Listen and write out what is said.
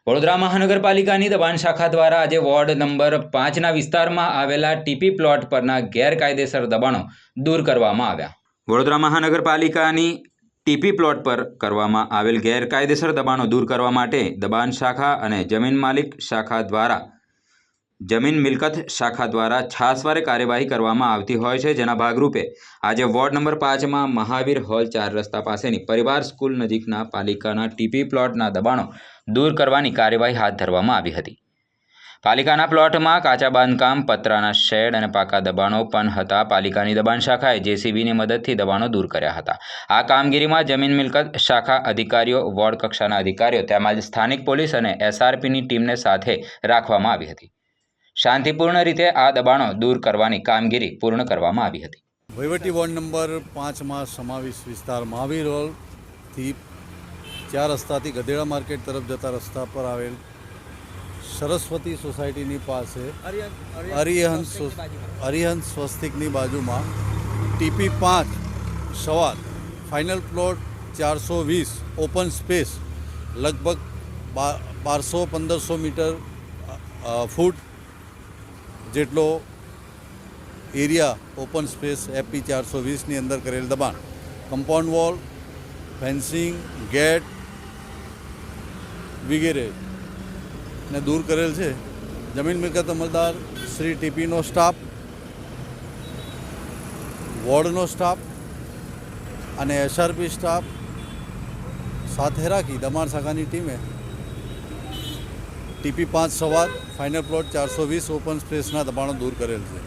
વડોદરા મહાનગરપાલિકાની દબાણ શાખા દ્વારા આજે વોર્ડ નંબર 5ના વિસ્તારમાં આવેલા ટીપી પ્લોટ પરના ગેરકાયદેસર દબાણો દૂર કરવામાં આવ્યા। વડોદરા મહાનગરપાલિકાની ટીપી પ્લોટ પર કરવામાં આવેલ ગેરકાયદેસર દબાણો દૂર કરવા માટે દબાણ શાખા અને જમીન માલિક શાખા દ્વારા જમીન મિલકત શાખા દ્વારા છાસવારે કાર્યવાહી કરવામાં આવતી હોય છે, જેના ભાગરૂપે આજે વોર્ડ નંબર 5માં મહાવીર હોલ 4 રસ્તા પાસેની પરિવાર સ્કૂલ નજીકના પાલિકાના ટીપી પ્લોટના દબાણો દૂર કરવાની કાર્યવાહી હાથ ધરવામાં આવી હતી। પાલિકાના પ્લોટમાં કાચા બાંધકામ, પતરાના શેડ અને પાકા દબાણો પણ હતા। પાલિકાની દબાણ શાખાએ જેસીબીની મદદથી દબાણો દૂર કર્યા હતા। આ કામગીરીમાં જમીન મિલકત શાખા અધિકારીઓ, વોર્ડ કક્ષાના અધિકારીઓ તેમજ સ્થાનિક પોલીસ અને એસઆરપીની ટીમને સાથે રાખવામાં આવી હતી। શાંતિપૂર્ણ રીતે આ દબાણો દૂર કરવાની કામગીરી પૂર્ણ કરવામાં આવી હતી। વહીવટી વોર્ડ નંબર 5માં સમાવિષ્ટ વિસ્તાર મહાવીર હોલથી 4 રસ્તાથી ગધેડા માર્કેટ તરફ જતા રસ્તા પર આવેલ સરસ્વતી સોસાયટીની પાસે અરિહંત સ્વસ્તિકની બાજુમાં TP 5 Savad final plot 420 open space લગભગ 1200-1500 મીટર ફૂટ જેટલો એરિયા ઓપન સ્પેસ એપી 420ની અંદર કરેલ દબાણ, કમ્પાઉન્ડ વોલ, ફેન્સિંગ, ગેટ વગેરે ને દૂર કરેલ છે। જમીન મિલકત અમલદાર શ્રી ટીપીનો સ્ટાફ, વોર્ડનો સ્ટાફ અને એસઆરપી સ્ટાફ સાથે રાખી દબાણ શાખાની ટીમે TP 5 Savad final plot 420 open સ્પેસના દબાણો દૂર કરેલ છે।